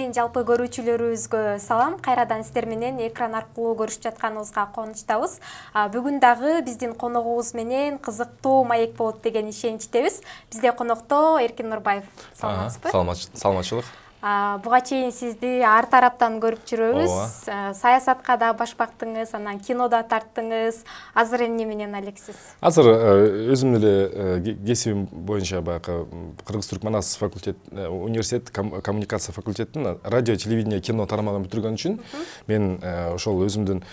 менен жалпы көрүүчүлөрүбүзгө салам. Кайрадан сиздер менен экран аркылуу көрүшүп жатканыбызга кубанычтабыз. Бүгүн дагы биздин коногубуз менен кызыктуу маек болот деген ишеничтебиз. Бизде конокто Эркин Нурбаев. Саламатсызбы? Саламатчылык. Буга чейин сизди ар тараптан көрүп жүрөбүз. Саясатка да баш бактыңыз, анан кинода тарттыңыз. Азыр эмне менен алексиз? Азыр өзүм эле кесибим боюнча баягы Кыргыз-Түркманас университет коммуникация факультетин радио, телевидение, кино тармагын бүтүргөн үчүн мен ошол өзүмдүн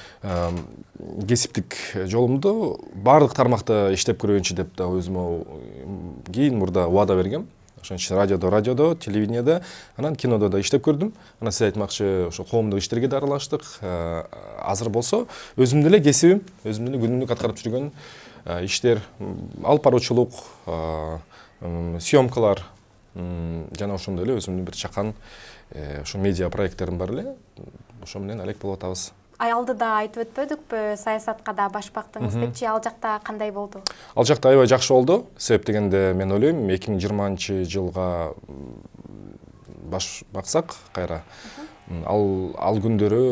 кесиптик жолумду баардык тармакта иштеп көргөнчү деп да өзүмө кийин мурда убада бергем. Ошон үчүн радиодо, телевидениеде, анан кинодо да иштеп көрдүм. Анан сиз айтмакчы, ошо коомдук иштерге да аралаштык. Азыр болсо өзүмдүн эле кесибим, өзүмдүн эле күнүмдүк аткарып жүргөн иштер, алып баруучулук, съемкалар жана ошондой эле өзүмдүн бир чакан ошо медиа проекттерим бар эле. Ошо менен алек болуп атабыз. Алдыда айтып өтпөдүкпү, саясатка да баш бактыңыз депчи, ал жакта кандай болду? Ал жакта аябай жакшы болду. Себеп дегенде мен ойлойм 2020-жылга баш баксак кайра ал күндөрү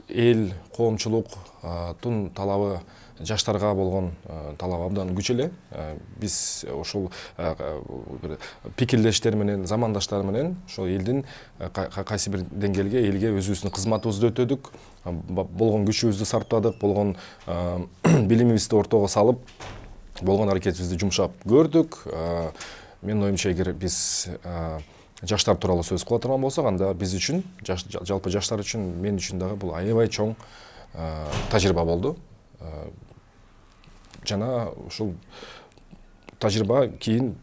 эл, коомчулуктун талабы, жаштарга болгон талабы абдан күч эле. Биз ошол пикирлештер менен, замандаштар менен ошол элдин кайсы бир деңгээлге элге өзүбүздүн кызматыбызды өтөдүк, болгон күчүбүздү сарптадык, болгон билимибизди ортого салып, болгон аракетибизди жумшап көрдүк. Менин оюмча, эгер биз жаштар тууралуу сөз кыла турган болсок, анда биз үчүн, жалпы жаштар үчүн, мен үчүн дагы бул аябай чоң тажрыйба болду. Жана ушул тажрыйба кийин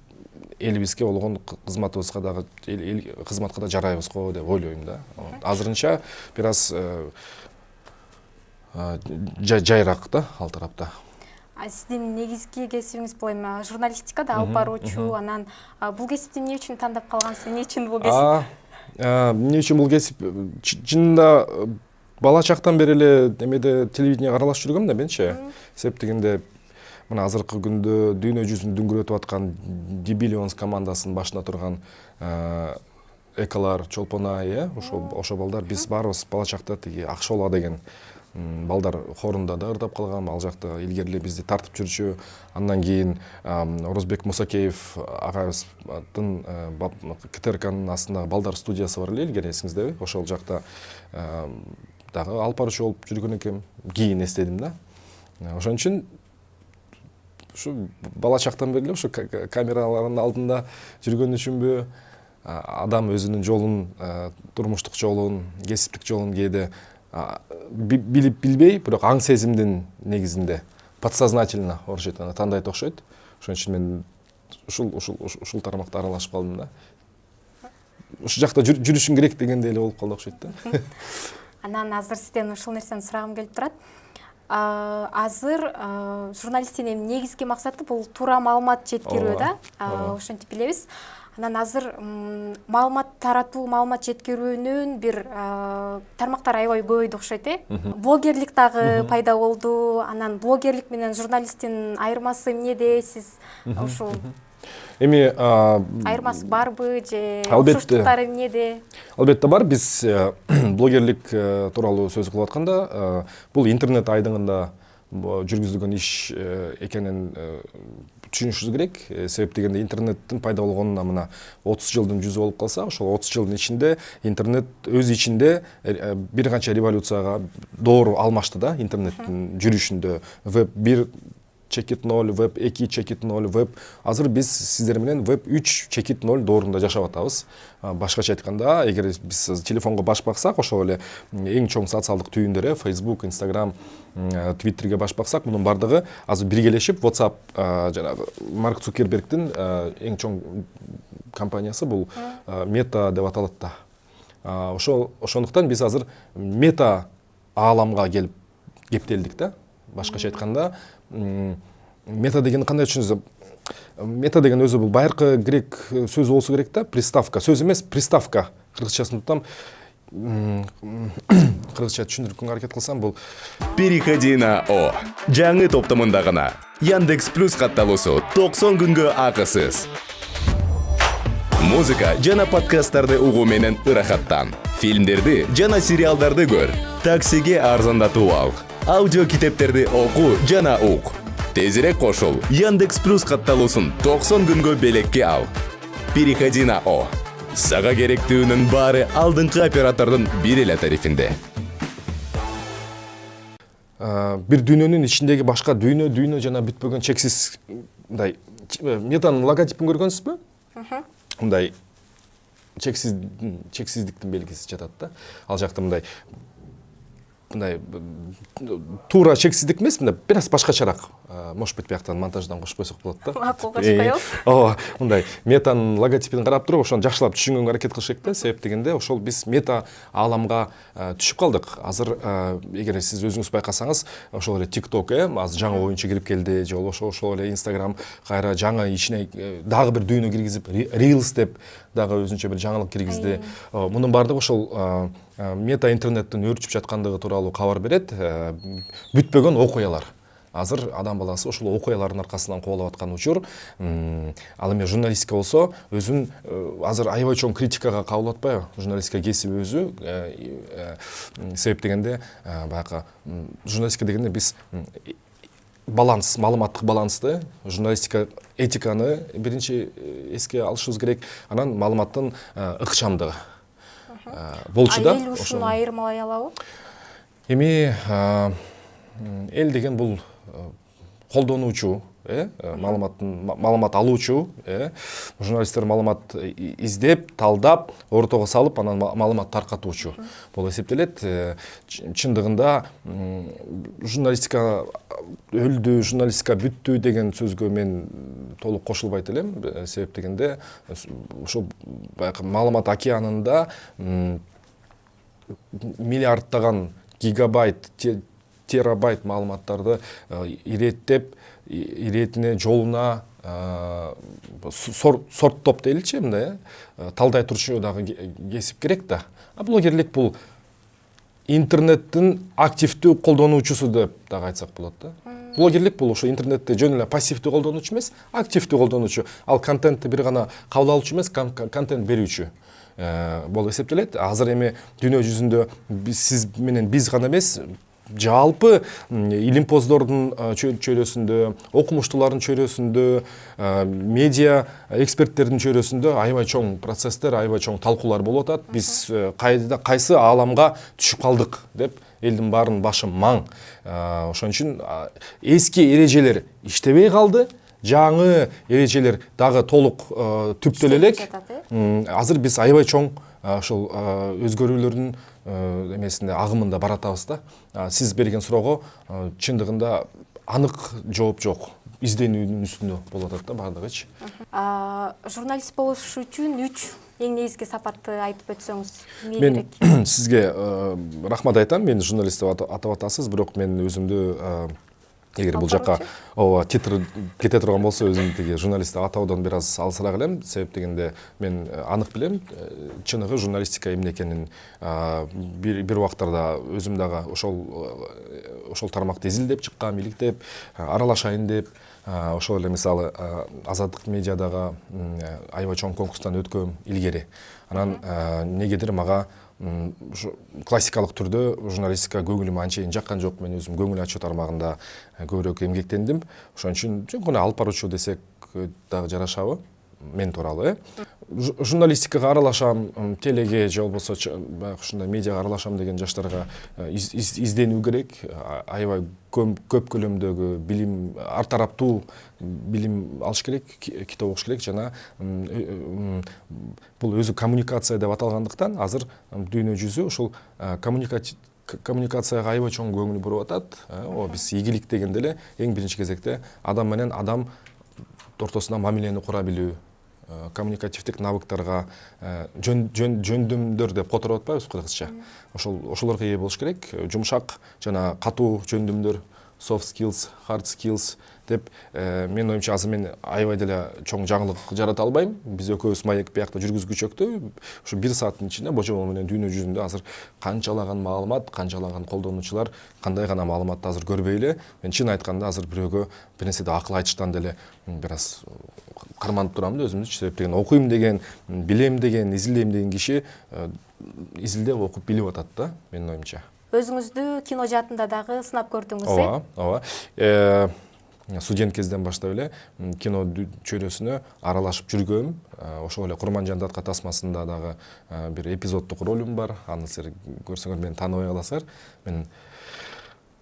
элибизге болгон кызматыбызга дагы, кызматка да жарайбыз го деп ойлойм да. Азырынча бир аз жайыраак да ал тарапта. Сиздин негизги кесибиңиз бул эми журналистикада алып баруучу, анан бул кесипти эмне үчүн тандап калгансыз? Эмне үчүн бул кесип? Эмне үчүн бул кесип? Чынында бала чактан бери эле эмеде телевидениеге аралашып жүргөм да менчи. Себеп дегенде мына азыркы күндө дүйнө жүзүн дүңгүрөтүп аткан Дибиллионс командасын башында турган Экалар, Чолпонай, ошо балдар, биз баарыбыз бала чакта тиги Акшола деген балдар хорунда да ырдап калгам. Ал жакта илгери бизди тартып жүрчү. Андан кийин Орозбек Мусакеев агайыбыздын КТРКнын астындагы балдар студиясы бар эле, илгери эсиңиздеби? Ошол жакта дагы алып баруучу болуп жүргөн экем. Кийин эстедим да. Ошон үчүн ушу бала чактан бери эле ушу камералардын алдында жүргөн үчүнбү, адам өзүнүн жолун, турмуштук жолун, кесиптик жолун кээде билип билбей, бирок аң сезимдин негизинде подсознательно орусча айтканда тандайт окшойт. Ошон үчүн мен ушул тармакта аралашып калдым да. Ушул жакта жүрүшүң керек дегендей эле болуп калды окшойт да. Анан азыр сизден ушул нерсени сурагым келип турат. Азыр журналисттин негизги максаты бул туура маалымат жеткирүү да. Ошентип билебиз. Анан азыр маалымат таратуу, маалымат жеткирүүнүн бир тармактары аябай көбөйдү окшойт, Блогерлик дагы пайда болду. Анан блогерлик менен журналисттин айырмасы эмнеде? Сиз ушул эми айырмасы барбы же окшоштуктары эмнеде? Албетте бар. Биз блогерлик тууралуу сөз кылып атканда, бул интернет айдыңында жүргүзүлгөн иш экенин түшүнүшүбүз керек. Себеп дегенде интернеттин пайда болгонуна мына 30 жылдын жүзү болуп калса, ошол 30 жылдын ичинде интернет өз ичинде бир канча революцияга doğru алмашты да, интернеттин жүрүшүндө. Веб 1.0, веб 2.0, веб азыр биз сиздер менен веб 3.0 доорунда жашап атабыз. Башкача айтканда, эгер биз телефонго баш баксак, ошол эле эң чоң социалдык түйүндөрү Facebook, Instagram, Twitterге баш баксак, мунун бардыгы азыр биргелешип WhatsApp, жанагы Марк Цукербергдин эң чоң компаниясы бул Мета деп аталат да. Ошондуктан биз азыр мета ааламга келип кептелдик да. Башкача айтканда, мета деген кандай түшүнөсүз? Мета деген өзү бул байыркы грек сөзү болсо керек да, приставка. Сөз эмес, приставка. Кыргызчасын тутам. Кыргызча түшүндүрүпкөнгө аракет кылсам, бул Переходи на О. Жаңы топтомунда гана Яндекс Плюс катталуусу 90 күнгө акысыз. Музыка жана подкасттарды угуу менен ырахаттан. Фильмдерди жана сериалдарды көр. Таксиге арзандатуу ал. Аудио китептерди окуу жана ук. Тезирээк кошул. Яндекс Плюс катталуусун 90 күнгө белекке ал. Переходи на О. Сага керектүүнүн баары алдыңкы оператордун бир эле тарифинде. Бир дүйнөнүн ичиндеги башка дүйнө жана бүтпөгөн чексиз мындай метанын логотипин көргөнсүзбү? Мындай чексиздиктин белгиси жатат да. Ал жакта мындай туура чексиздик эмес, мындай бир аз башкачараак. Может быть, бияктан монтаждан кошуп койсок болот да. Макул кошуп коебуз. Ооба, мындай метанын логотипин карап туруп, ошону жакшылап түшүнгөнгө аракет кылышык да. Себеп дегенде, ошол биз мета ааламга түшүп калдык. Азыр эгер сиз өзүңүз байкасаңыз, ошол эле TikTok азыр жаңы оюнчу кирип келди, же болбосо ошол эле Instagram кайра жаңы ичине дагы бир дүйнө киргизип, Reels деп дагы өзүнчө бир жаңылык киргизди. Мунун баардыгы ошол мета интернеттин өөрчүп жаткандыгы тууралуу кабар берет. Бүтпөгөн окуялар. Азыр адам баласы ошол окуялардын аркасынан кубалап аткан учур. Ал эми журналистика болсо, өзүн азыр аябай чоң критикага кабыл атпайбы? Журналистика кесиби өзү. Себеп дегенде, баягы журналистика дегенде биз баланс, маалыматтык балансты, журналистика этиканы биринчи эске алышыбыз керек. Анан маалыматтын ыкчамдыгы. Болчу да. Эл ушуну айырмалай алабы? Эми эл деген бул колдонуучу, маалымат алуучу, журналисттер маалымат издеп, талдап, ортого салып, анан маалымат таркатуучу болуп эсептелет. Чындыгында журналистика өлдү, журналистика бүттү деген сөзгө мен толук кошулбайт элем. Себеп дегенде, ошол маалымат океанында миллиарддаган гигабайт, терабайт маалыматтарды иреттеп, иретине, жолуна сорттоп дейли, мындай, талдай турчу дагы кесип керек да. Блогерлик бул интернеттин активдүү колдонуучусу деп дагы айтсак болот да. Блогерлик бул ошо интернетте жөн эле пассивдүү колдонуучу эмес, активдүү колдонуучу. Ал контентти бир гана кабыл алуучу эмес, контент берүүчү болуп эсептелет. Азыр эми дүйнө жүзүндө сиз менен биз гана эмес, жалпы илимпоздордун чөйрөсүндө, окумуштуулардын чөйрөсүндө, медиа эксперттердин чөйрөсүндө аябай чоң процесстер, аябай чоң талкуулар болуп атат. Биз кайсы ааламга түшүп калдык деп элдин баарынын башы маң. Ошон үчүн эски эрежелер иштебей калды. Жаңы эрежелер дагы толук түптөлө элек. Азыр биз аябай чоң ошол өзгөрүүлөрдүн эмесинде агымында баратабыз да. Сиз берген суроого чындыгында анык жооп жок. Изденүүнүн үстүндө болуп атат да баардыгычы. Журналист болуш үчүн 3 эң негизги сапатты айтып өтсөңүз эмне Мен керек? сизге рахмат айтам. Мени журналист деп атап атасыз, бирок мен өзүмдү эгер бул жакка титр кете турган болсо, өзүм тиги журналист атоодон бир аз алысыраак элем. Себеп дегенде мен анык билем, чыныгы журналистика эмне экенин. Бир убактарда өзүм дагы ошол тармакты изилдеп чыккам, иликтеп, аралашайын деп, ошол эле мисалы Азаттык медиадагы аябай чоң конкурстан өткөм илгери. Анан негедир мага классикалык түрдө журналистика көңүлүмө анчейин жаккан жок. Мен өзүм көңүл ачуу тармагында көбүрөөк эмгектендим. Ошон үчүн жөн алып баруучу десек дагы жарашабы мен тууралуу. Журналистикага аралашам, телеге же болбосо ушундай медиага аралашам деген жаштарга изденүү керек. Аябай көп көлөмдөгү билим, ар тараптуу билим алыш керек, китеп окуш керек жана бул өзү коммуникация деп аталгандыктан азыр дүйнө жүзү ошол коммуникацияга аябай чоң көңүл буруп атат. Биз ийгилик дегенде эле эң биринчи кезекте адам менен адам ортосунда мамилени кура билүү, коммуникативдик навыктарга жөндөмдөр деп которуп атпайбызбы кыргызча. Ошолорго ээ болуш керек. Жумшак жана катуу жөндөмдөр, soft skills, hard skills деп мен оюмча азыр мен аябай деле чоң жаңылык жарата албайм. Биз экөөбүз маек биякта жүргүзгүчөктө ушу 1 сааттын ичинде божомол менен дүйнө жүзүндө азыр канчалаган маалымат, канчалаган колдонуучулар кандай гана маалыматты азыр көрбөй эле. Мен чын айтканда азыр бирөөгө бир нерседе акыл айтыштан деле бир аз карманып турам да өзүмдү, себеп деген окуйм деген, билем деген, изилдейм деген киши изилдеп окуп билип атат да, менин оюмча. Өзүңүздү кино жаатында дагы сынап көрдүңүз, ооба. Студент кезден баштап эле кино чөйрөсүнө аралашып жүргөм. Ошол эле Курманжан датка тасмасында дагы бир эпизоддук ролум бар. Аны силер көрсөңөр мени тааныбай каласыздар. Мен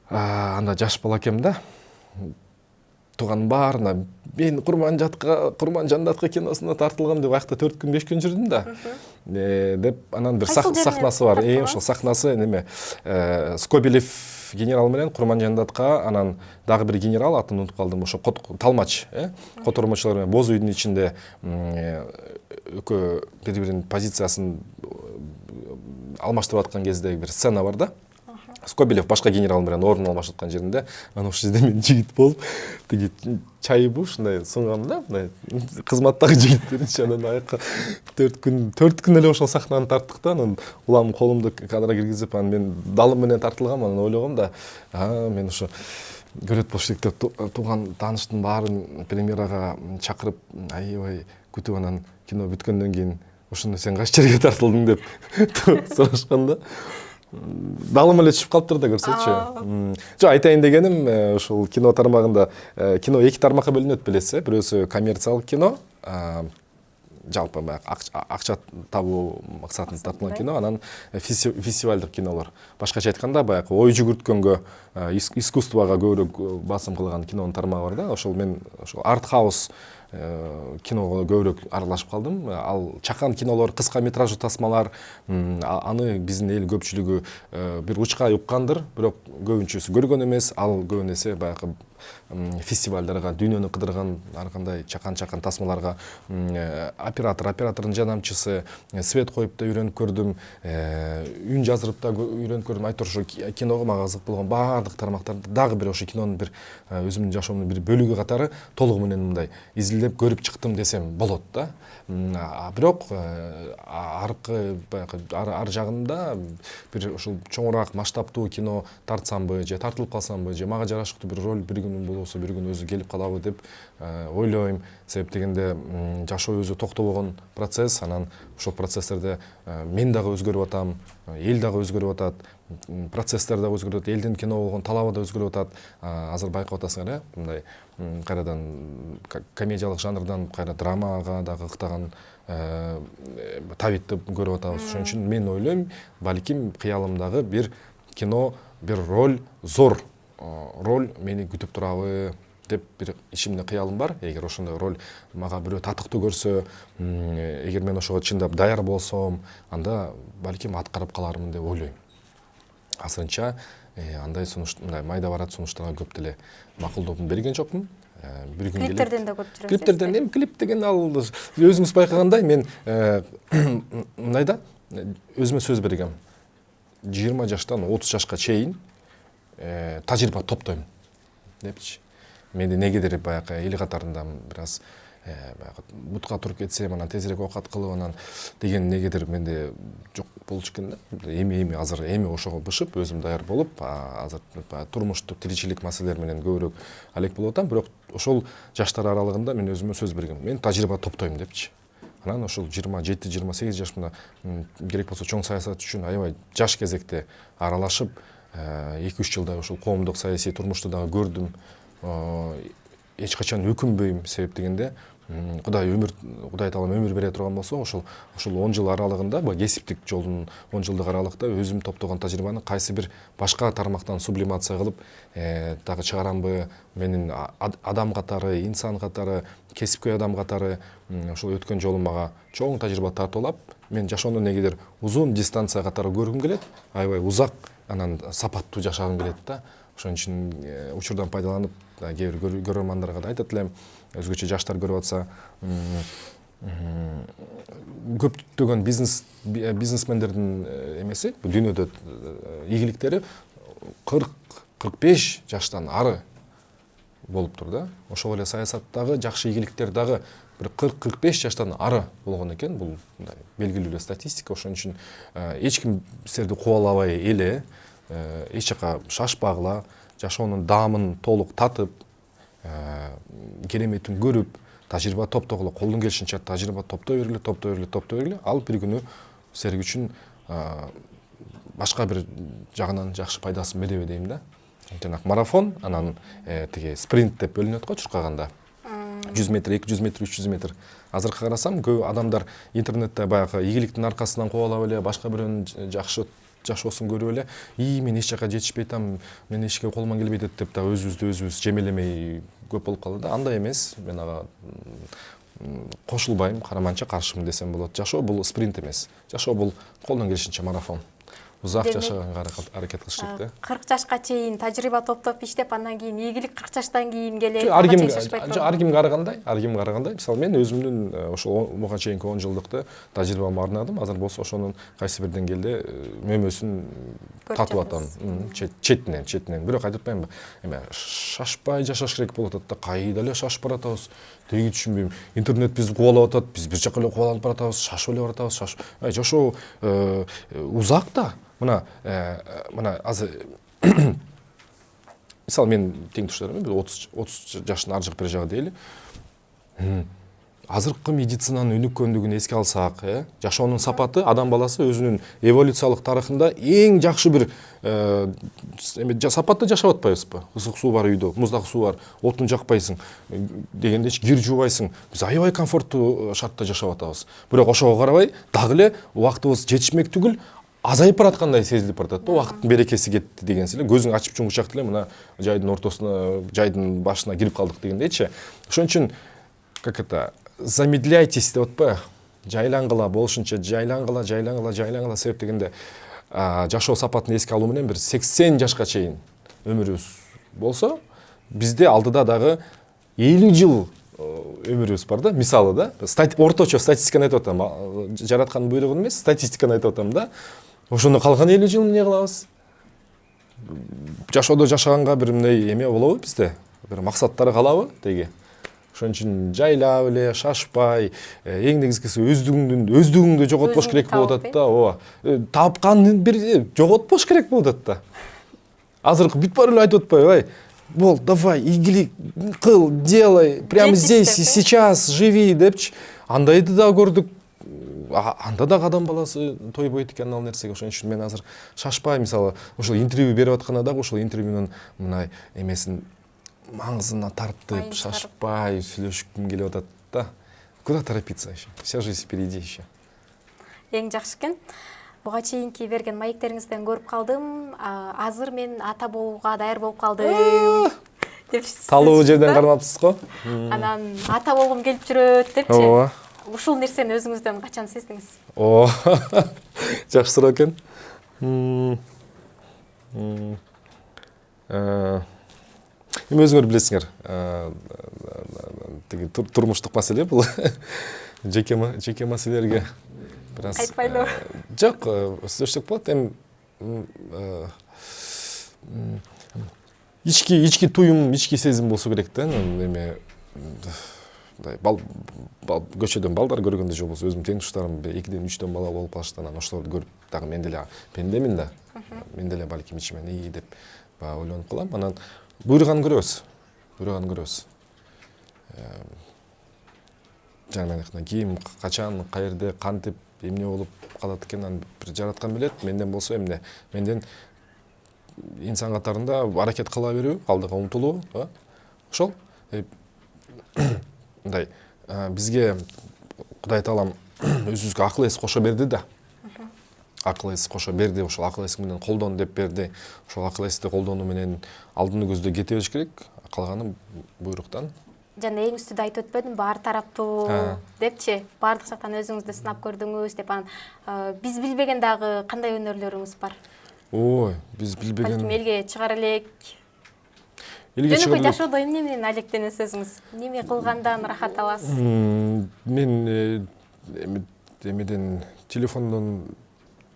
анда жаш бала экем да. Туганын баарына мен Курманжан датка киносуна тартылгам деп аякта 4 күн 5 күн жүрдүм да. Деп анан бир сахнасы бар. Ошол сахнасы неме Скобелев генерал менен Курманжан датка, анан дагы бир генерал, атын унутуп калдым, ошо Талмач, котормочулар менен боз үйдүн ичинде экөө бири-биринин позициясын алмаштырып аткан кездеги бир сцена бар да. Скобелев башка генерал менен ордун алмашып аткан жеринде, анан ошол жерде мен жигит болуп, тиги чайбу ушундай сунгам да, мындай кызматтагы жигиттеринчи, анан аякка 4 күн эле ошол сахнаны тарттык да, анан улам колумду кадрга киргизип, анан мен далым менен тартылгам, анан ойлогом да, мен ошо көрөт болчу деп тууган тааныштын баарын премьерага чакырып, аябай күтүп, анан кино бүткөндөн кийин ушуну сен кайсы жерге тартылдың деп сурашкан да. Далым эле түшүп калыптыр да, көрсөтчү. Жок, айтайын дегеним, ушул кино тармагында кино 2 тармакка бөлүнөт, билесиз, бирөөсү коммерциялык кино, жалпы акча табуу максатында тартылган кино, анан фестивалдык кинолор. Башкача айтканда, баягы ой жүгүрткөнгө, искусствого көбүрөөк басым кылган кинонун тармагы бар да. Ошол мен ошол арт-хаус киного көбүрөөк аралашып калдым. Ал чакан кинолор, кыска метраждуу тасмалар, аны биздин эл көпчүлүгү бир учка уккандыр, бирок көбүнчөсү көргөн эмес. Ал көбүн эсе баягы фестивалдарга, дүйнөнү кыдырган ар кандай чакан тасмаларга оператордун жардамчысы, свет коюп да үйрөнүп көрдүм, үн жаздырып да үйрөнүп көрдүм. Айтор ошо киного мага кызык болгон баардык тармактарды дагы бир ошо кинонун бир өзүмдүн жашоомдун бир бөлүгү катары толугу менен мындай изилдеп көрүп чыктым десем болот да. Бирок аркы баягы ар жагында бир ушул чоңураак масштабтуу кино тартсамбы же тартылып калсамбы, же мага жарашыктуу бир роль бир күн болсо бир күн өзү келип калабы деп ойлойм. Себеп дегенде жашоо өзү токтобогон процесс, анан ошол процесстерде мен дагы өзгөрүп атам, эл дагы өзгөрүп атат, процесстер дагы өзгөрүп атат, элдин кино болгон талабы да өзгөрүп атат. Азыр байкап атасыңар, мындай кайрадан комедиялык жанрдан кайра драмага дагы ыктаган табитти көрүп атабыз. Ошон үчүн мен ойлойм, балким кыялымдагы бир кино, бир роль, зор роль мени күтүп турабы деп бир ичимде кыялым бар. Эгер ошондой роль мага бирөө татыктуу көрсө, эгер мен ошого чындап даяр болсом, анда балким аткарып калармын деп ойлойм. Азырынча андай мындай майда барат сунуштарга көп деле макулдугун берген жокмун. Бир күн келип клиптерден да көрүп жүрөсүз. Клиптерден эми клип деген ал өзүңүз байкагандай мен мындай да өзүмө сөз бергем. 20 жаштан 30 жашка чейин тажрыйба топтойм депчи. Менде негедир баягы эл катарында бир аз баягы бутка туруп кетсем, анан тезирээк оокат кылып, анан деген негедир менде жок болчу экен да. Эми азыр ошого бышып, өзүм даяр болуп, азыр турмуштук тиричилик маселелер менен көбүрөөк алек болуп атам, бирок ошол жаштар аралыгында мен өзүмө сөз бергем. Мен тажрыйба топтойм депчи. Анан ошол 27-28 жашымда керек болсо чоң саясат үчүн аябай жаш кезекте аралашып, 2-3 жылдай ошол коомдук саясий турмушту дагы көрдүм. Эч качан өкүнбөйм, себеп дегенде Кудай таалам өмүр бере турган болсо, ошол 10 жыл аралыгында, кесиптик жолдун 10 жылдык аралыкта өзүм топтогон тажрыйбаны кайсы бир башка тармактан сублимация кылып дагы чыгарамбы, менин адам катары, инсан катары, кесипкөй адам катары ошол өткөн жолум мага чоң тажрыйба тартуулап, мен жашоону негедир узун дистанция катары көргүм келет, аябай узак, анан сапаттуу жашагым келет да. Ошон үчүн учурдан пайдаланып, кээ бир көрөрмандарга да айтат элем, өзгөчө жаштар көрүп атса, көптөгөн бизнесмендердин эмеси, дүйнөдө ийгиликтери 40-45 жаштан ары болуптур да. Ошол эле саясаттагы жакшы ийгиликтер дагы бир 40-45 жаштан ары болгон экен. Бул белгилүү статистика. Ошон үчүн эч ким силерди кубалабай эле, эч жака шашпагыла, жашоонун даамын толук татып, кереметін көрүп, тажрыйба топтогула, колдон келишинче тажрыйба топтой бергиле, ал бир күнү силерге үчүн башка бир жагынан жакшы пайдасын береби дейм да. Жанагы марафон, анан тиги спринт деп бөлүнөт го чуркаганда. 100 метр, 200 метр, 300 метр. Азыркы карасам, көп адамдар интернетте баягы ийгиликтин аркасынан кубалап эле, башка бирөөнүн жашоосун көрүп эле, мен эч жака жетишпей атам, мен эчке колуман келбей атат деп да өзүбүздү жемелемей көп болуп калды да. Андай эмес, мен ага кошулбайм, караманча каршымын десем болот. Жашоо бул спринт эмес. Жашоо бул колдон келишинче марафон. Узак жашаганга аракет кылыш керек да. 40 жашка чейин тажрыйба топтоп иштеп, андан кийин ийгилик 40 жаштан кийин келет. Ар кимге карагандай. Мисалы мен өзүмдүн ошол буга чейинки 10 жылдыкты тажрыйбамды арнадым. Азыр болсо ошонун кайсы бир деңгээлде мөмөсүн татып атам. Четинен. Бирок айтып атпаймынбы? Эме шашпай жашаш керек болуп атат да. Кайда эле шашып баратабыз? Теги түшүнбөйм. Интернет бизди кубалап атат. Биз бир жака эле кубаланып баратабыз. Шашып эле баратабыз. Жашоо узак да. Мына азыр мисалы мен тең туштарым 30 жаштын ар жак бир жагы дейли. Азыркы медицинанын өнүккөндүгүн эске алсак, жашоонун сапаты адам баласы өзүнүн эволюциялык тарыхында эң жакшы бир сапатта жашап атпайбызбы? Ысык суу бар үйдө, муздак суу бар, отун жакпайсың дегенде кир жуубайсың. Биз аябай комфорттуу шартта жашап атабыз. Бирок ошого карабай дагы эле убактыбыз жетишмек түгүл, азайып бараткандай сезилип баратат да, убакыттын берекеси кетти деген силе. Көзүң ачып жумгучак эле мына жайдын ортосуна, жайдын башына кирип калдык дегендейчи. Ошон үчүн замедляйтесь деп атпайбы? Жайлангыла, болушунча жайлангыла. Себеп дегенде жашоо сапатын эске алуу менен бир 80 жашка чейин өмүрүбүз болсо, бизде алдыда дагы 50 жыл өмүрүбүз бар да, мисалы да. Орточо статистиканы айтып атам, жараткандын буйругун эмес, статистиканы айтып атам да. Ошондо калган 50 жыл эмне кылабыз? Жашоодо жашаганга бир мындай эме болобу бизде? Бир максаттары калабы теги? Ошон үчүн жайлап эле, шашпай, эң негизгиси өздүгүңдү жоготпош керек болуп атат да. Ооба. Тапканын бир жоготпош керек болуп атат да. Азыркы бүт баары эле айтып атпайбы? Бол, давай, игилик кыл, делай, прямо здесь и сейчас живи депчи. Андайды да көрдүк. Анда да адам баласы тойбойт экен ал нерсеге. Ошон үчүн мен азыр шашпай, мисалы, ошол интервью берип атканда дагы ошол интервьюнун мындай эмесин маңызына тартып, шашпай сүйлөшкүм келип атат да. Куда торопиться еще? Вся жизнь впереди еще. Эң жакшы экен. Буга чейинки берген маектериңизден көрүп калдым. Азыр мен ата болууга даяр болуп калдым. Талуу жерден кармапсыз го? Анан ата болгум келип жүрөт депчи. Ооба. Ушул нерсени өзүңүздөн качан сездиңиз? Жакшы суроо экен. Эми өзүңөр билесиңер, тиги турмуштук маселе бул. Жеке маселелерге бир аз айтпайлы. Жок, сөзсөк болот. Ички туюм, ички сезим болсо керек да. Эме көчөдөн балдар көргөндө же болбосо өзүмдүн тең туштарым 2-3 бала болуп калышты. Анан ошолорду көрүп дагы мен деле пендемин да. Мен деле балким ичимен деп ойлонуп калам. Анан буйруган көрөбүз. Жаңы ким, качан, каерде, кантип, эмне болуп калат экен, анан бир жараткан билет. Менден болсо эмне? Менден инсан катарында аракет кыла берүү, алдыга умтулуу, ошол. Мындай бизге Кудай Таалам өзүбүзгө акыл эс кошо берди да. Акыл эс кошо берди, ошол акыл эс менен колдон деп берди. Ошол акыл эсти колдонуу менен алдыны көздө кете бериш керек, калганы буйруктан. Жана эң үстүдө айтып өтпөдүм, баар тараптуу депчи, баардык жактан өзүңүздү сынап көрдүңүз деп. Биз билбеген дагы кандай өнөрлөрүңүз бар? Ой, биз билбеген. Балким элге чыгар элек. Жөнөкөй жашоодо эмне менен алектенесиз өзүңүз? Неме кылгандан рахат аласыз? Мен эмеден телефондон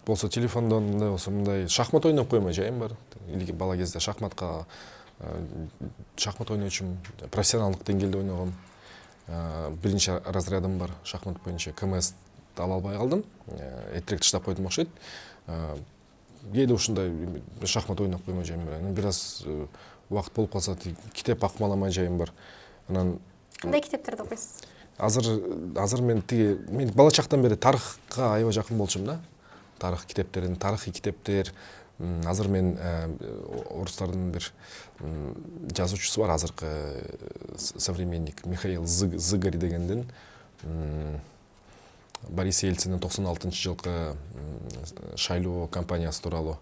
мындай шахмат ойноп коймой жайым бар. Илги бала кезде шахмат ойночумун, профессионалдык деңгээлде ойногом. Биринчи разрядым бар шахмат боюнча. КМС ала албай калдым. Эртерээк таштап койдум окшойт. Кээде ушундай шахмат ойноп коймой жайым бар. Бир аз убакыт болуп калса китеп акмаламай жайым бар. Анан кандай китептерди окуйсуз? Азыр мен бала чактан бери тарыхка аябай жакын болчумун да. Тарых китептерин, тарыхый китептер. Азыр мен орустардын бир жазуучусу бар, азыркы современник Михаил Зыгарь дегендин Борис Ельцинин 96-жылкы шайлоо кампаниясы тууралуу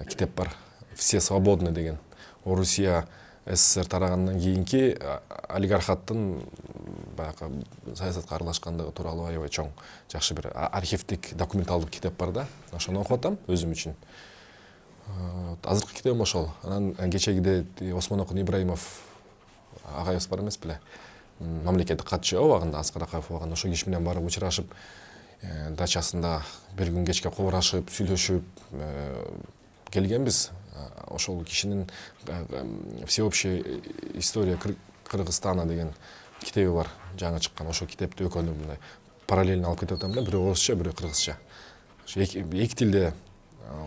китеп бар. Все свободны деген. Орусия СССР тарагандан кийинки олигархаттын баягы саясатка аралашкандыгы тууралуу аябай чоң, жакшы бир архивдик, документалдык китеп бар да. Ошону окуп атам өзүм үчүн. Азыркы китебим ошол. Анан кечегиде Осмонокун Ибраимов агайыбыз бар эмес беле? Мамлекеттик катчы убагында Аскар Акаев убагында ошо киши менен барып учурашып, дачасында бир күн кечке кубурашып, сүйлөшүп келгенбиз. Ошол кишинин «Всеобщая история Кыргызстана» деген китеби бар, жаңы чыккан. Ошол китепти экөөнү мындай параллельно алып кетип атам да, бирөө орусча, бирөө кыргызча. Эки тилде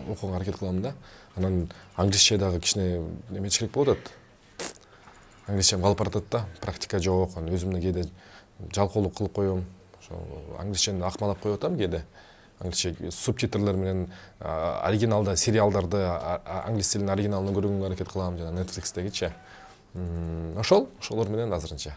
окууга аракет кылам да. Анан англисче дагы кичине неметиш керек болуп атат. Англисчем калып баратат да, практика жок. Өзүмдүн кээде жалкоолук кылып коем. Ошо англисчени акмалап коюп атам кээде. Англисче субтитрлер менен оригиналда сериалдарды англис тилинин оригиналын көрүүгө аракет кылам, жана Netflix'тегичи. Ошолор менен азырынча.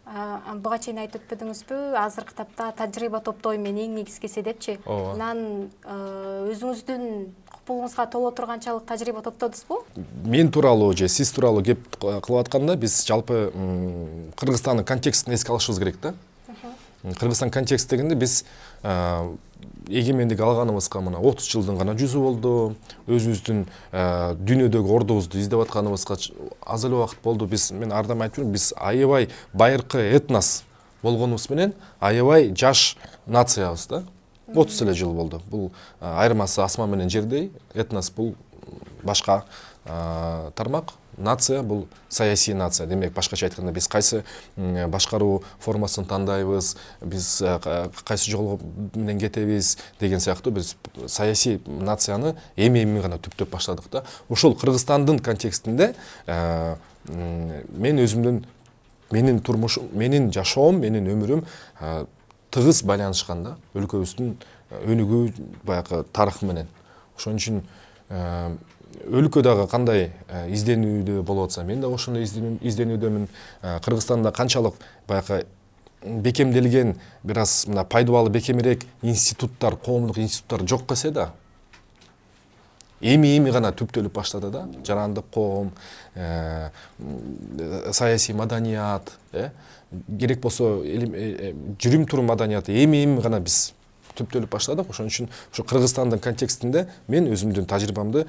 Буга чейин айтып өтпөдүңүзбү? Азыр китапта тажрыйба топтоо менен эң негизгиси депчи. Анан өзүңүздүн купулуңузга толо турганчалык тажрыйба топтодуңузбу? Мен тууралуу же сиз тууралуу кеп кылып атканда биз жалпы Кыргызстандын контекстин эске алышыбыз керек да. Кыргызстан контекст дегенде биз эгемендик алганыбызга мына 30 жылдын гана жүзү болду. Өзүбүздүн дүйнөдөгү ордубузду издеп атканыбызга аз эле убакыт болду. Мен ардам айтып жүрмүн, биз аябай байыркы этнос болгонубуз менен аябай жаш нациябыз да. 30 эле жыл болду. Бул айырмасы асман менен жердей. Этнос бул башка тармак. Нация бул саясий нация. Демек, башкача айтканда биз кайсы башкаруу формасын тандайбыз, биз кайсы жол менен кетебиз деген сыяктуу биз саясий нацияны эми гана түптөп баштадык да. Ошол Кыргызстандын контекстинде мен өзүмдүн менин турмушум, менин жашоом, менин өмүрүм тыгыз байланышкан да өлкөбүздүн өнүгүү баягы тарыхы менен. Ошон үчүн өлкө дагы кандай изденүүдө болуп атса, мен да ошондой изденүүдөмүн. Кыргызстанда канчалык баягы бекемделген, бир аз мына пайдалуу бекемирээк институттар, коомдук институттар жок кесе да, эми гана түптөлүп баштады да. Жарандык коом, саясий маданият, керек болсо жүрүм турум маданияты эми гана биз түптөлүп баштадык. Ошон үчүн ошо Кыргызстандын контекстинде мен өзүмдүн тажрыйбамды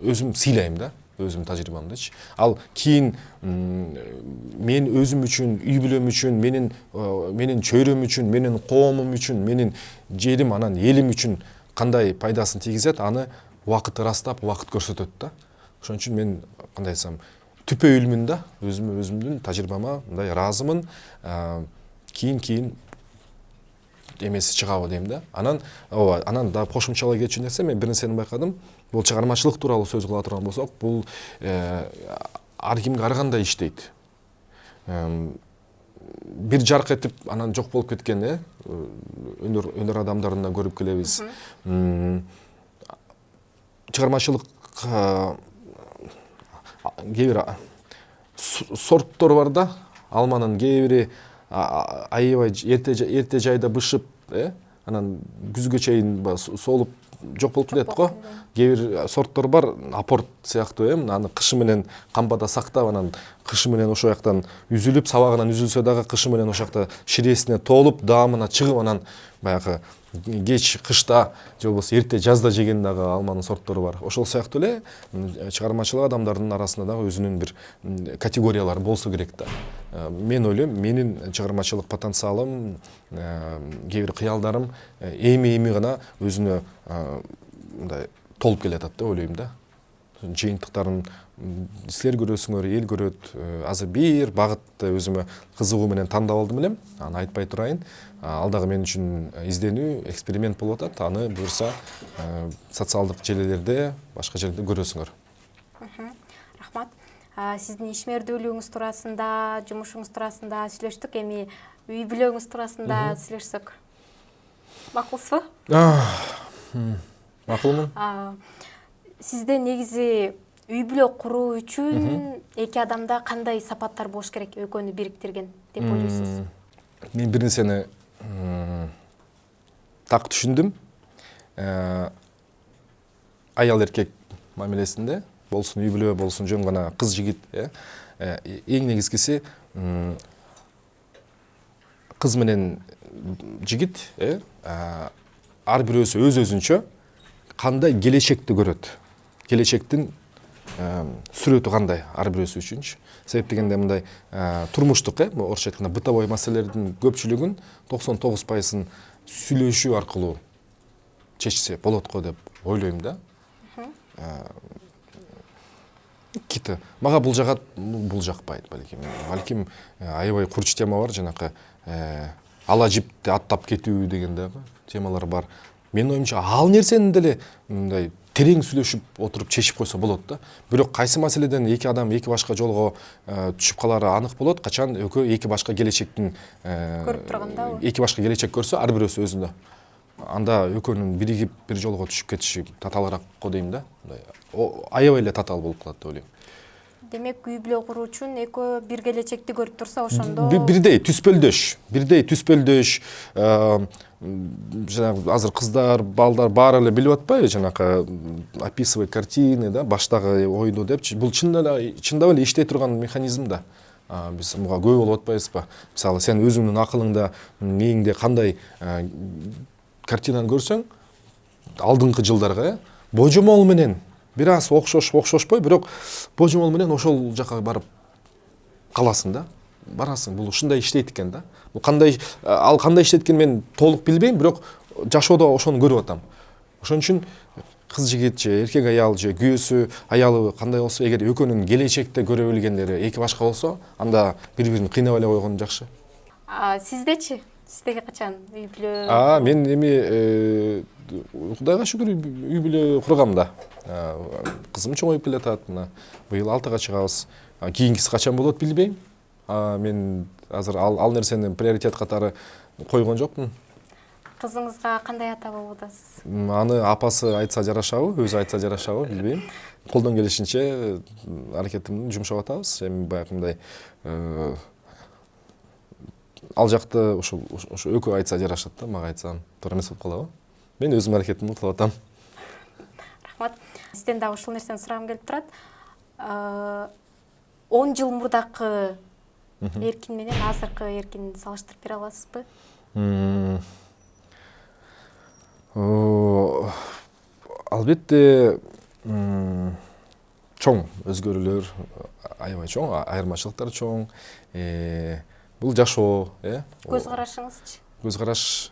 өзүм сыйлайм да, өзүмдүн тажрыйбамдычы. Ал кийин мен өзүм үчүн, үй бүлөм үчүн, менин чөйрөм үчүн, менин коомум үчүн, менин жерим, анан элим үчүн кандай пайдасын тийгизет, аны убакыт ырастап, убакыт көрсөтөт да. Ошон үчүн мен кандай айтсам, түпөйүлмүн да, өзүмдүн тажрыйбама мындай ыраазымын. Кийин эмеси чыгабы дейм да. Анан да кошумчалай кетчү нерсе, мен бир нерсени байкадым. Бул чыгармачылык тууралуу сөз кыла турган болсок, бул ар кимге ар кандай иштейт. Бир жарк этип анан жок болуп кеткен өнөр адамдарын да көрүп келебиз. Чыгармачылык кээ бир сорттор бар да. Алманын кээ бири аябай эрте жайда бышып, анан күзгө чейин солуп жок болуп кетет го. Кээ бир сорттор бар, апорт сыяктуу, аны кышы менен камбада сактап, анан кышы менен ошол жактан үзүлүп, сабагынан үзүлсө дагы кышы менен ошол жакта ширесине толуп, даамына чыгып, анан баягы кеч кышта же болбосо эрте жазда жеген дагы алманын сорттору бар. Ошол сыяктуу эле чыгармачылык адамдардын арасында дагы өзүнүн бир категориялары болсо керек да. Мен ойлойм, менин чыгармачылык потенциалым, кээ бир кыялдарым эми гана өзүнө мындай толуп келатат деп ойлойм да. Жыйынтыктарын силер көрөсүңөр, эл көрөт. Азыр бир багытты өзүмө кызыгуу менен тандап алдым элем. Аны айтпай турайын. Ал дагы мен үчүн изденүү, эксперимент болуп атат. Аны буюрса социалдык желелерде, башка жерде көрөсүңөр. Рахмат. сиздин ишмердүүлүгүңүз туурасында, жумушуңуз туурасында сүйлөштүк. Эми үй бүлөгүңүз туурасында сүйлөшсөк макулсузбу? Макулмун. Сизде негизи үй бүлө куруу үчүн эки адамда кандай сапаттар болуш керек экөөнү бириктирген деп ойлойсуз? Мен бир нерсени так түшүндүм. Аял эркек мамилесинде болсун үй бүлө болсун жөн гана кыз жигит, эң негизгиси кыз менен жигит ар бирөөсү өз өзүнчө кандай келечекти көрөт, келечектин сүрөтү кандай ар бирөөсү үчүнчү. Себеп дегенде мындай турмуштук, орусча айтканда бытовой маселелердин көпчүлүгүн 99%ын сүйлөшүү аркылуу чечсе болот го деп ойлойм да. Кити мага бул жагат, бул жакпайт балким аябай курч тема бар, жанакы ала жипти аттап кетүү деген дагы темалар бар. Менин оюмча ал нерсени деле мындай терең сүйлөшүп отуруп чечип койсо болот да. Бирок кайсы маселеден эки адам эки башка жолго түшүп калары анык болот, качан экөө эки башка келечектин Көрүп турганда эки башка келечек көрсө, ар бирөөсү өзүндө. Анда экөөнүн биригип бир жолго түшүп кетиши татаалыраак го дейм да. Аябай эле татаал болуп калат деп ойлойм. Демек үй бүлө куруу үчүн экөө бир келечекти көрүп турса, ошондо бирдей түспөлдөш, жанагы азыр кыздар, балдар баары эле билип атпайбы, жанакы описывать картины да, баштагы ойду депчи. Бул чындап эле иштей турган механизм да. Биз буга күбө болуп атпайбызбы? Мисалы, сен өзүңдүн акылыңда, мээңде кандай картинаны көрсөң, алдыңкы жылдарга божомол менен бир аз окшошпой, бирок божомол менен ошол жака барып каласың да. Барасың, бул ушундай иштейт экен да. Бул кандай иштейт экен мен толук билбейм, бирок жашоодо ошону көрүп атам. Ошон үчүн кыз жигит же эркек аял же күйөөсү аялы кандай болсо, эгер экөөнүн келечекте көрө билгендери эки башка болсо, анда бири-бирин кыйнап эле койгон жакшы. Сиздечи? Сиздеги качан үй бүлө? Мен эми Кудайга шүгүр үй бүлө кургам да. Кызым чоңоюп келатат, мына быйыл 6-га чыгабыз. Кийинкиси качан болот билбейм. Мен азыр ал нерсени приоритет катары койгон жокмун. Кызыңызга кандай ата болуп атасыз? Аны апасы айтса жарашабы, өзү айтса жарашабы билбейм. Колдон келишинче аракетимди жумшап атабыз. Эми баягындай ал жакты ошо экөө айтса жарашат да, мага айтсам туура эмес болуп калабы. Мен өзүм аракетимди кылып атам. Рахмат. Сизден дагы ушул нерсени сурагым келип турат. 10 жыл мурдакы эркин менен азыркы эркинди салыштырып бере аласызбы? Албетте чоң өзгөрүүлөр, аябай чоң, айырмачылыктар чоң. Бул жашоо, Көз карашыңызчы? Көз караш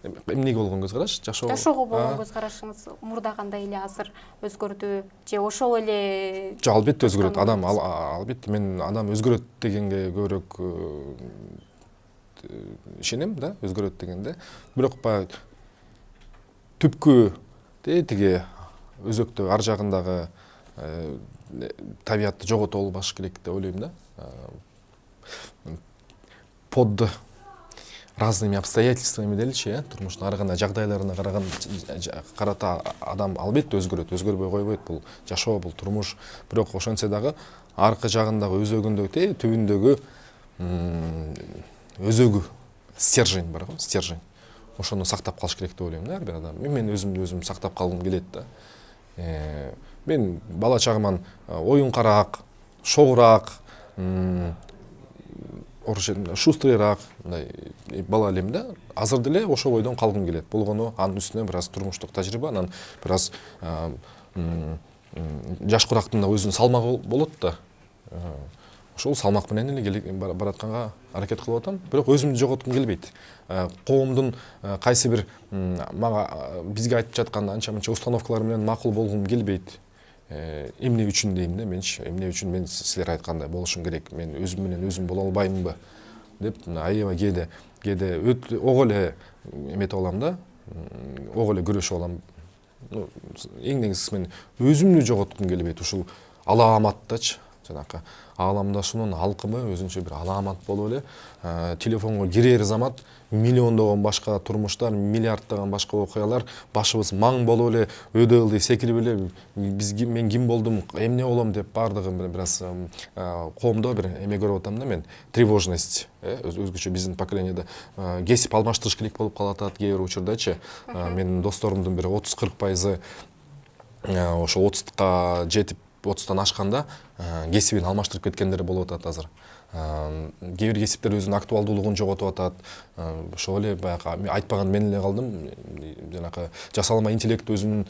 эмнеге болгон көз караш? Жашоого болгон көз карашыңыз мурдагандай эле азыр өзгөрдү же ошол эле? Жок, албетте өзгөрөт. Адам албетте мен адам өзгөрөт дегенге көбүрөөк ишенем да, өзгөрөт дегенде. Бирок баягы түпкү тиги өзөктө ар жагындагы табиятты жогото албаш керек деп ойлойм да. Под разными обстоятельствами деличи, турмуштун ар кандай жагдайларына карата адам албетте өзгөрөт, өзгөрбөй койбойт. Бул жашоо, бул турмуш. Бирок ошентсе дагы аркы жагындагы өзөгүндөгү, түбүндөгү өзөгү, стержень бар го, стержень. Ошону сактап калыш керек деп ойлойм да, ар бир адам. Мен өзүмдү сактап калгым келет да. Мен бала чагыман оюнкараак, шоураак, шустрыйраак бала элем да. Азыр деле ошол бойдон калгым келет. Болгону анын үстүнө бир аз турмуштук тажрыйба, анан бир аз жашкырактын да өзүнүн салмагы болот да. Ошол салмак менен эле баратканга аракет кылып атам. Бирок өзүмдү жоготкум келбейт. Коомдун кайсы бир мага бизге айтып жаткан анча-мынча установкалар менен макул болгум келбейт. Эмне үчүн дейм да менчи, эмне үчүн мен силер айткандай болушум керек, мен өзүм менен өзүм боло албаймынбы деп аябай кээде ого эле эметип алам да, ого эле күрөшүп алам. Эң негизгиси мен өзүмдү жоготкум келбейт. Ушул аламаттачы жанакы ааламдашуунун алкымы өзүнчө бир аламат болуп эле телефонго кирер замат миллиондогон башка турмуштар, миллиарддаган башка окуялар башыбыз маң болуп эле өйдө ылдый секирип эле мен ким болдум, эмне болом деп баардыгы бир аз коомдо бир эме көрүп атам да мен, тревожность, өзгөчө биздин поколениеде кесип алмаштырыш керек болуп калып атат кээ бир учурдачы. Менин досторумдун бир 30-40% ошо 30ка жетип 30тан ашканда кесибин алмаштырып кеткендер болуп атат азыр. Кээ бир кесиптер өзүнүн актуалдуулугун жоготуп атат. Ошол эле баягы айтпаган мен эле калдым. Жанакы жасалма интеллект өзүнүн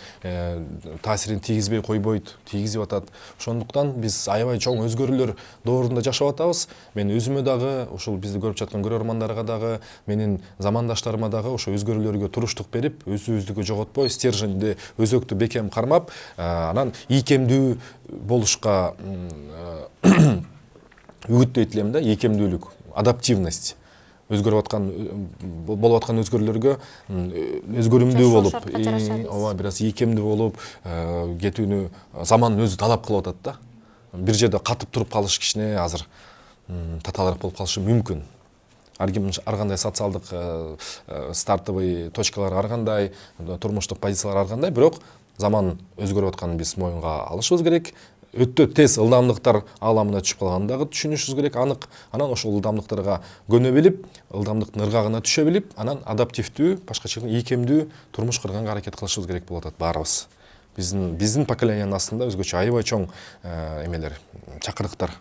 таасирин тийгизбей койбойт, тийгизип атат. Ошондуктан биз аябай чоң өзгөрүүлөр доорунда жашап атабыз. Мен өзүмө дагы, ушул бизди көрүп жаткан көрөрмандарга дагы, менин замандаштарыма дагы ошо өзгөрүүлөргө туруштук берип, өзүбүздүкү жоготпой, стерженди, өзөктү бекем кармап, анан ийкемдүү болушка үгүттөйт элем да, ийкемдүүлүк, адаптивность. Өзгөрүп аткан болуп аткан өзгөрүүлөргө өзгөрүмдүү болуп, ооба бир аз ийкемдүү болуп, кетүүнү заман өзү талап кылып атат да. Бир жерде катып туруп калыш кичине азыр татаалыраак болуп калышы мүмкүн. Ар кандай социалдык стартовый точкалар ар кандай, турмуштук позициялар ар кандай, бирок заман өзгөрүп атканын биз моюнга алышыбыз керек. Өтө тез ылдамдыктар ааламына түшүп калганын дагы түшүнүшүбүз керек, анык. Анан ошол ылдамдыктарга көнө билип, ылдамдыктын ыргагына түшө билип, анан адаптивдүү, башкача ийкемдүү турмуш курганга аракет кылышыбыз керек болуп атат баарыбыз. Биздин поколениянын астында өзгөчө аябай чоң эмелер, чакырыктар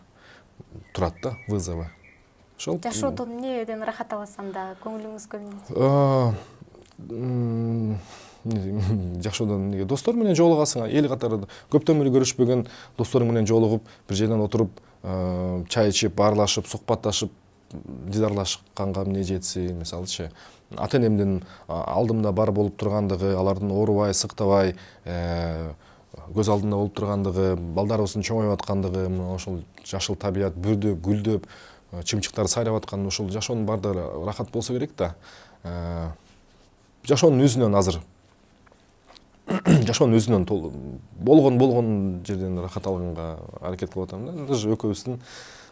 турат да, вызовы. Ошол жашоодон эмнеден ырахат аласыз анда, көңүлүңүз көбүнчө? Жашоодон достор менен жолугасың, эл катары көптөн бери көрүшпөгөн досторуң менен жолугуп, бир жерден отуруп, чай ичип, баарлашып, сухбатташып, дидарлашканга эмне жетси, мисалычы. Ата-энемдин алдымда бар болуп тургандыгы, алардын оорубай, сыктабай, көз алдында болуп тургандыгы, балдарыбыздын чоңоюп аткандыгы, ошол жашыл табият бүрдөп, гүлдөп, чымчыктар сайрап аткан ушул жашоонун баардыгы рахат болсо керек да. Жашоонун өзүнөн азыр жашоонун өзүнөн болгон жерден рахат алганга аракет кылып атам да. Даже экөөбүздүн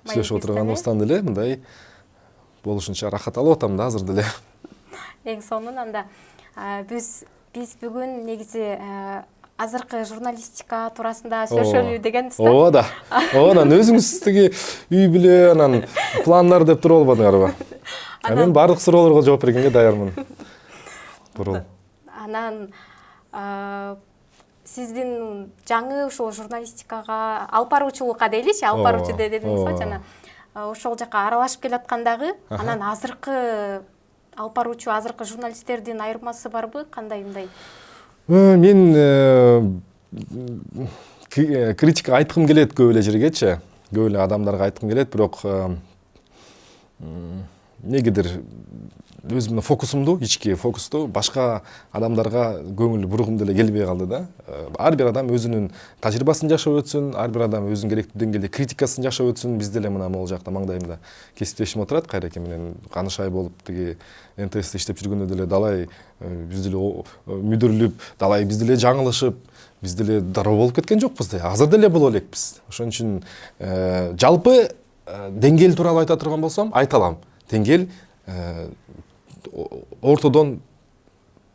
сүйлөшүп отурганыбыздан деле мындай болушунча рахат алып атам да азыр деле. Эң сонун анда биз бүгүн негизи азыркы журналистика туурасында сүйлөшөлү дегенбиз да. Ооба да. Анан өзүңүз тиги үй бүлө, анан пландар деп туруп албадыңарбы? Мен бардык суроолорго жооп бергенге даярмын. Бурул. Анан сиздин жаңы ушул журналистикага алып баруучулукка дейличи, алып баруучу дедиңиз го жана ошол жака аралашып келаткандагы, анан азыркы алып баруучу, азыркы журналисттердин айырмасы барбы? Кандай мындай? Мен критика айткым келет көп эле жергечи, көп эле адамдарга айткым келет, бирок негедир өзүмдүн фокусумду, ички фокусту башка адамдарга көңүл бургум деле келбей калды да. Ар бир адам өзүнүн тажрыйбасын жашап өтсүн, ар бир адам өзүнүн керектүү деңгээлде критикасын жашап өтсүн. Биз деле мына могул жакта маңдайымда кесиптешим отурат, Кайраке менен Канышай болуп тиги НТС'те иштеп жүргөндө деле далай биз деле мүдүрүлүп, далай биз деле жаңылышып, биз деле дароо болуп кеткен жокпуз да. Азыр деле боло элекпиз. Ошон үчүн жалпы деңгээл тууралуу айта турган болсом, айта алам. Деңгээл ортодон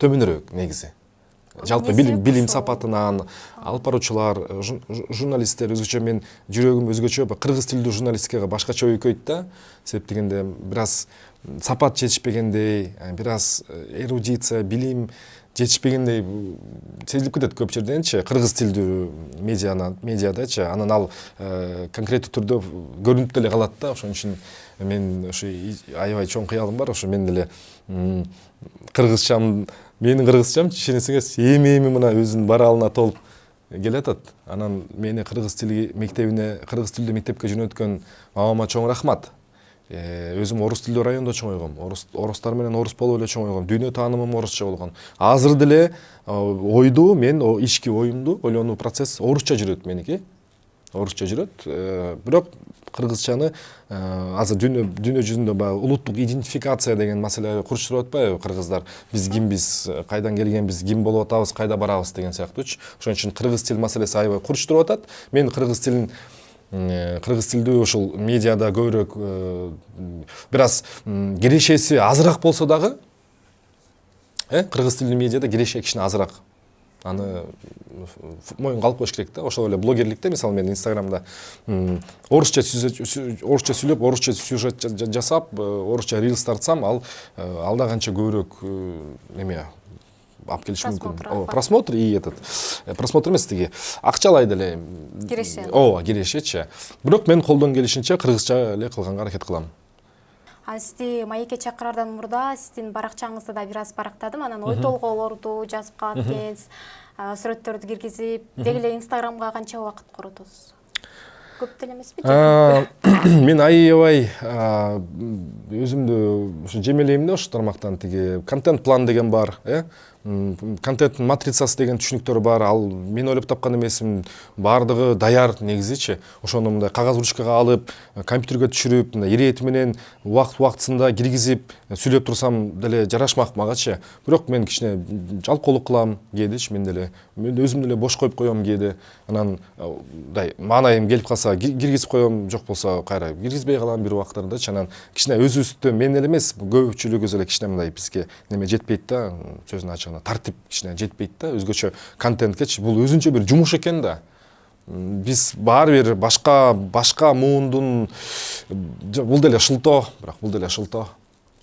төмөнүрөөк негизи. Жалпы билим сапатынан алып баруучулар, журналисттер өзгөчө, мен жүрөгүм өзгөчө кыргыз тилдүү журналистикага башкача өйкөйт да. Себеп дегенде бир аз сапат жетишпегендей, бир аз эрудиция, билим жетишпегендей сезилип кетет көп жерденчи, кыргыз тилдүү медиадачы. Анан ал конкреттүү түрдө көрүнүп деле калат да. Ошон үчүн мен ошо аябай чоң кыялым бар, ошо мен деле кыргызчам, менин кыргызчам ишенесиңиз эми мына өзүнүн баралына толуп келатат. Анан мени кыргыз тили мектебине, кыргыз тилдүү мектепке жөнөткөн мамама чоң рахмат. Өзүм орус тилдүү райондо чоңойгом, орустар менен орус болуп эле чоңойгом, дүйнө таанымым орусча болгон. Азыр деле ойду, мен ички оюмду ойлонуу процесс орусча жүрөт меники. орусча жүрөт. Бирок кыргызчаны азыр дүйнө жүзүндө баягы улуттук идентификация деген маселе курчтуруп атпайбы кыргыздар? Биз кимбиз, кайдан келгенбиз, ким болуп атабыз, кайда барабыз деген сыяктуучу. Ошон үчүн кыргыз тил маселеси аябай курчтуруп атат. Мен кыргыз тилдүү ушул медиада көбүрөөк бир аз кирешеси азыраак болсо дагы, кыргыз тилдүү медиада киреше кичине азыраак. Аны моюнга алып коюш керек да. Ошол эле блогерликте, мисалы мен Инстаграмда орусча сүйлөп, орусча сюжет жасап, орусча рилс тартсам, алда канча көбүрөөк эме алып келиш мүмкүн. Просмотр и просмотр эмес, тиги акчалай деле киреше. Кирешечи. Бирок мен колдон келишинче кыргызча эле кылганга аракет кылам. Сизди маекке чакырардан мурда сиздин баракчаңызды да бир аз барактадым. Анан ой толгоолорду жазып калат экенсиз, сүрөттөрдү киргизип, деги эле Инстаграмга канча убакыт коротосуз? Көп деле эмеспи? Мен аябай өзүмдү ушу жемелейм да, ошол тармактан тиги контент план деген бар, контент матрицасы деген түшүнүктөр бар. Ал мен ойлоп тапкан эмесмин, баардыгы даяр негизичи. Ошону мындай кагаз ручкага алып, компьютерге түшүрүп, мындай ирети менен убактысында киргизип сүйлөп турсам деле жарашмак магачы. Бирок мен кичине жалкоолук кылам кээдечи, мен өзүм деле бош коюп коем кээде. Анан мындай маанайым келип калса киргизип коем, жок болсо кайра киргизбей калам бир убактарда. Анан кичине өзүбүздө мен эле эмес, көпчүлүгүбүз эле кичине мындай бизге неме жетпейт да, сөздүн ачыгына тартип кичине жетпейт да, өзгөчө контенткечи. Бул өзүнчө бир жумуш экен да. Биз баары бир башка муундун, бул деле шылтоо, бирок бул деле шылтоо.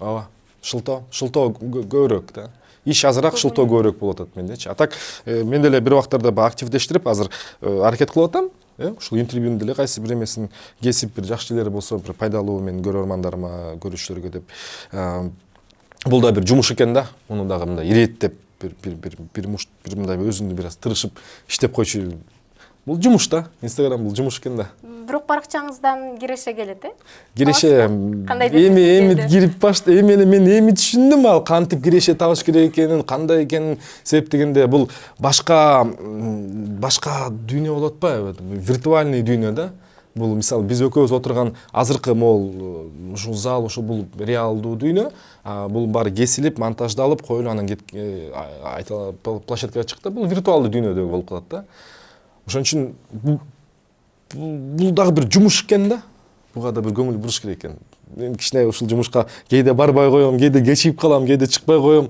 Ооба, шылтоо көбүрөөк да. Иш азыраак, шылтоо көбүрөөк болуп атат мендечи. А так мен деле бир убактарда активдештирип азыр аракет кылып атам. Ушул интервьюнун деле кайсы бир эмесин кесип бир жакшы жерлери болсо, бир пайдалуу мен көрөрмандарыма, көрүүчүлөргө деп. Бул да бир жумуш экен да. Муну дагы мындай ирээттеп бир мындай өзүңдү бир аз тырышып иштеп койчу. Бул жумуш да. Инстаграм бул жумуш экен да. Бирок баракчаңыздан киреше келет, Киреше эми кирип башта мен түшүндүм ал кантип киреше табыш керек экенин, кандай экенин. Себеп дегенде бул башка дүйнө болуп атпайбы? Виртуальный дүйнө да. Бул мисалы биз экөөбүз отурган азыркы могул ушул зал, ушул бул реалдуу дүйнө. Бул баары кесилип, монтаждалып, коюлуп, анан площадкага чыкты. Бул виртуалдуу дүйнөдө болуп калат да. Ошон үчүн бул дагы бир жумуш экен да. Буга да бир көңүл буруш керек экен. Мен кичине ушул жумушка кээде барбай коем, кээде кечигип калам, кээде чыкпай коем.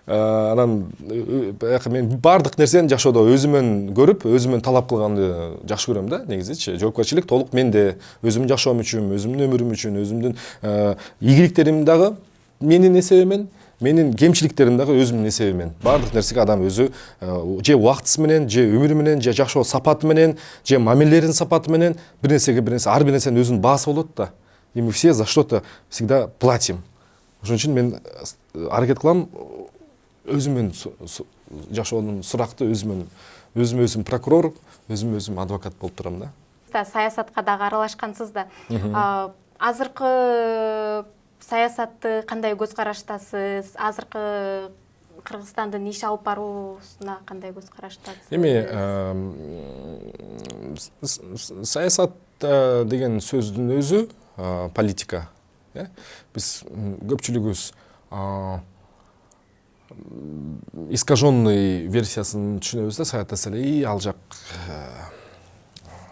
Анан мен баардык нерсени жашоодо өзүмөн көрүп, өзүмөн талап кылганды жакшы көрөм да, негизичи. Жоопкерчилик толук менде, өзүмдүн жашоом үчүн, өзүмдүн өмүрүм үчүн, өзүмдүн ийгиликтерим дагы менин эсебимен, менин кемчиликтерим дагы өзүмдүн эсебимен. Баардык нерсеге адам өзү же убактысы менен, же өмүрү менен, же жашоо сапаты менен, же мамилелеринин сапаты менен ар бир нерсенин өзүнүн баасы болот да. И мы все за что-то всегда платим. Ошон үчүн мен аракет кылам өзүмөн жашоонун суракты өзүм прокурор, өзүм адвокат болуп турам да. Саясатка дагы аралашкансыз да. Азыркы саясатты кандай көз караштасыз? Азыркы Кыргызстандын иш алып баруусуна кандай көз караштасыз? Эми саясат деген сөздүн өзү политика. Биз көпчүлүгүбүз искаженный версиясын түшүнөбүз да, саясат эле ал жак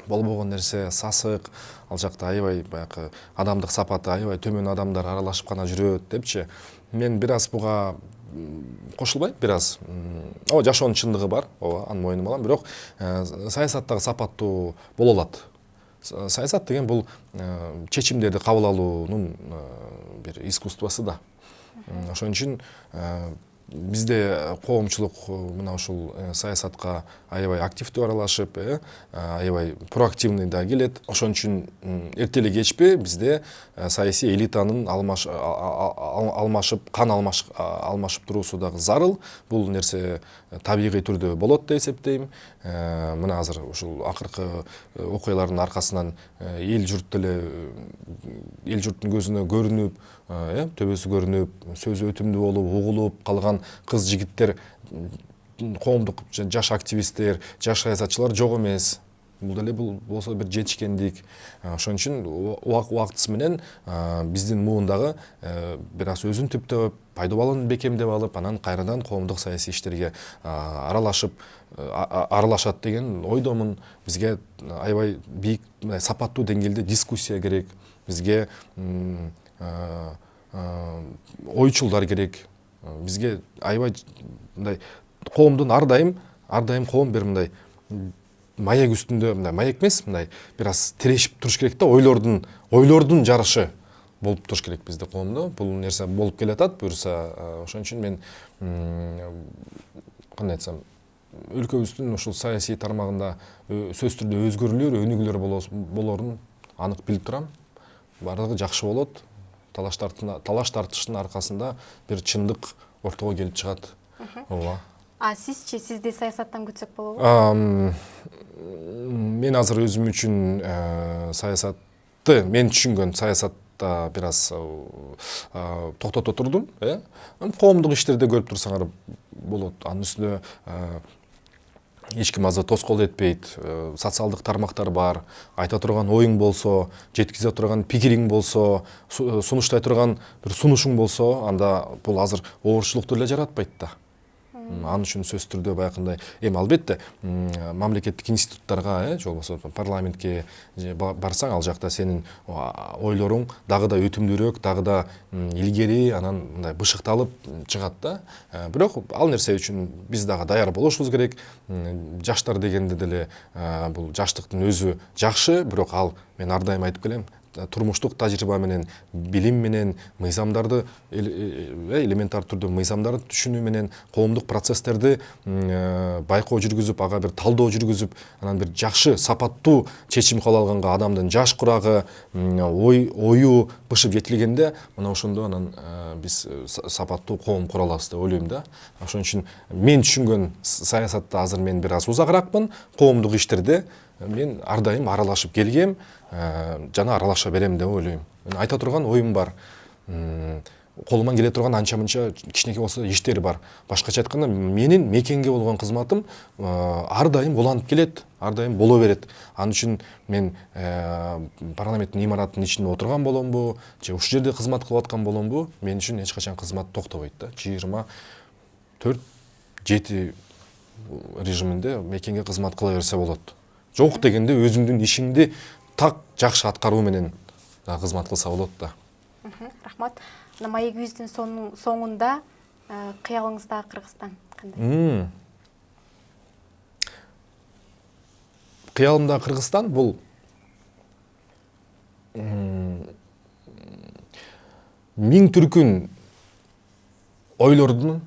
болбогон нерсе, сасык, ал жакта аябай баягы адамдык сапаты аябай төмөн адамдар аралашып гана жүрөт депчи. Мен бир аз буга кошулбайм, бир аз. Ооба, жашоонун чындыгы бар, ооба, аны мойнума алам, бирок саясаттагы сапаттуу боло алат. Саясат деген бул чечимдерди кабыл алуунун бир искусствосу да. Ошон үчүн бизде коомчулук мына ушул саясатка аябай активдүү аралашып, аябай проактивный да келет. Ошон үчүн эрте эле кечпи бизде саясий элитанын кан алмашып туруусу дагы зарыл. Бул нерсе табигый түрдө болот деп эсептейм. Мына азыр ушул акыркы окуялардын аркасынан эл журттун көзүнө көрүнүп, төбөсү көрүнүп, сөзү өтүмдүү болуп, угулуп калган кыз жигиттер, коомдук жаш активисттер, жаш саясатчылар жок эмес. бул деле бул болсо бир жетишкендик. Ошон үчүн убактысы менен биздин муундагы бир аз өзүн түптөп, пайдаланууну бекемдеп алып, анан кайрадан коомдук саясий иштерге аралашат деген ойдомун. Бизге аябай бийик, сапаттуу деңгээлде дискуссия керек. Бизге ойчулдар керек. Бизге аябай мындай коомдун ар дайым коом бир мындай маяк үстүндө, мындай маяк эмес, мындай бир аз тирешип туруш керек да, ойлордун жарышы болуп туруш керек бизде коомдо. Бул нерсе болуп келатат буюрса. Ошон үчүн мен кандай айтсам, өлкөбүздүн ушул саясий тармагында сөзсүз түрдө өзгөрүүлөр, өнүгүүлөр болорун анык билип турам. Бардыгы жакшы болот. Талаш тартыштын аркасында бир чындык ортого келип чыгат. Ооба. Сизчи, сизди саясаттан күтсөк болобу? Мен азыр өзүм үчүн саясатты, мен түшүнгөн саясатта бир аз токтото турдум. Коомдук иштерде көрүп турсаңар болот. Анын үстүнө эч ким азыр тоскоол этпейт. Социалдык тармактар бар. Айта турган оюң болсо, жеткизе турган пикириң болсо, сунуштай турган бир сунушуң болсо, анда бул азыр оорчулукту эле жаратпайт да. Анын үчүн сөзсүз түрдө баягындай, албетте мамлекеттик институттарга, же болбосо парламентке барсаң, ал жакта сенин ойлоруң дагы да өтүмдүүрөөк, дагы да илгери, анан мындай бышыкталып чыгат да. Бирок ал нерсе үчүн биз дагы даяр болушубуз керек. Жаштар дегенде деле бул жаштыктын өзү жакшы, бирок ал, мен ар дайым айтып келем, турмуштук тажрыйба менен, билим менен, мыйзамдарды элементар түрдө мыйзамдарды түшүнүү менен, коомдук процесстерди байкоо жүргүзүп, ага бир талдоо жүргүзүп, анан бир жакшы, сапаттуу чечим кабыл алганга адамдын жаш курагы, ою бышып жетилгенде, мына ошондо анан биз сапаттуу коом кура алабыз деп ойлойм да. Ошон үчүн мен түшүнгөн саясатта азыр мен бир аз узагыракмын, коомдук иштерде мен ар дайым аралашып келгем, жана аралаша берем деп ойлойм. Мен айта турган оюм бар. Колуман келе турган анча-мынча кичинекей болсо иштер бар. Башкача айтканда, менин мекенге болгон кызматым ар дайым уланып келет, ар дайым боло берет. Анын үчүн мен парламенттин имаратынын ичинде отурган боломбу, же ушул жерде кызмат кылып аткан боломбу, мен үчүн эч качан кызмат токтобойт да. 24/7 режиминде мекенге кызмат кыла берсе болот. Жок дегенде өзүңдүн ишиңди так жакшы аткаруу менен кызмат кылса болот да. Рахмат. Маегибиздин соңунда кыялыңызда Кыргызстан кандай? Кыялымда Кыргызстан бул миң түркүн ойлордун,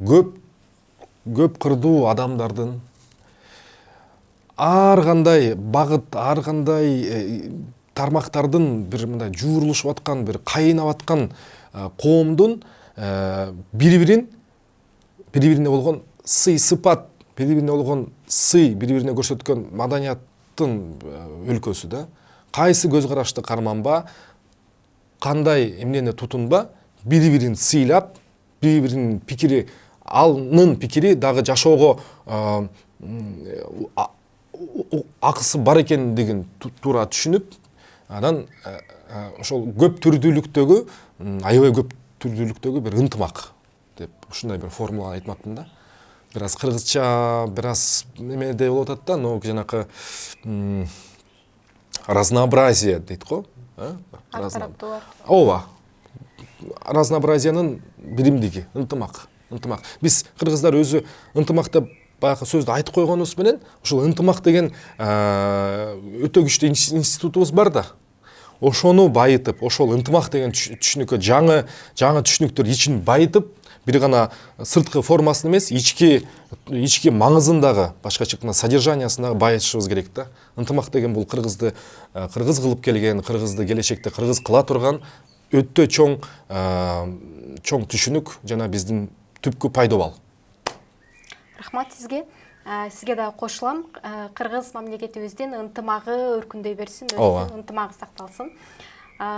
көп кырдуу адамдардын, ар кандай багыт, ар кандай тармактардын бир мындай жуурулушуп аткан, бир кайнап аткан коомдун бири-бирине болгон сый сыпат, бири-бирине болгон сый, бири-бирине көрсөткөн маданияттын өлкөсү да. Кайсы көз карашты карманба, кандай эмнени тутунба, бири-бирин сыйлап, бири-биринин пикири, анын пикири дагы жашоого акысы бар экендигин туура түшүнүп, анан ошол көп түрдүүлүктөгү, аябай көп түрдүүлүктөгү бир ынтымак деп ушундай бир формула айтмакмын да. Бир аз кыргызча, бир аз эмеде болуп атат да, но жанакы разнообразие дейт го. Ооба. Разнообразиянын биримдиги, ынтымак. Биз кыргыздар өзү ынтымак деп баягы сөздү айтып койгонубуз менен, ушул ынтымак деген өтө күчтүү институтубуз бар да. Ошону байытып, ошол ынтымак деген түшүнүккө жаңы түшүнүктөр ичин байытып, бир гана сырткы формасын эмес, ички маңызындагы, башкача айтканда содержаниясындагы байытышыбыз керек да. Ынтымак деген бул кыргызды кыргыз кылып келген, кыргызды келечекте кыргыз кыла турган өтө чоң түшүнүк жана биздин түпкү пайдобал. Рахмат сизге. Сизге да кошулам. Кыргыз мамлекетибиздин ынтымагы өркүндөй берсин, ынтымагы сакталсын.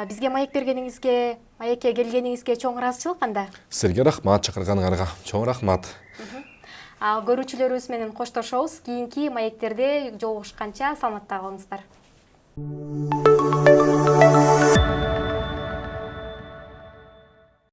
Бизге маек бергениңизге, маекке келгениңизге чоң ыраазычылык анда. Сизге рахмат, чакырганыңарга. Чоң рахмат. Көрүүчүлөрүбүз менен коштошобуз. Кийинки маектерде жолугушканча саламатта калыңыздар.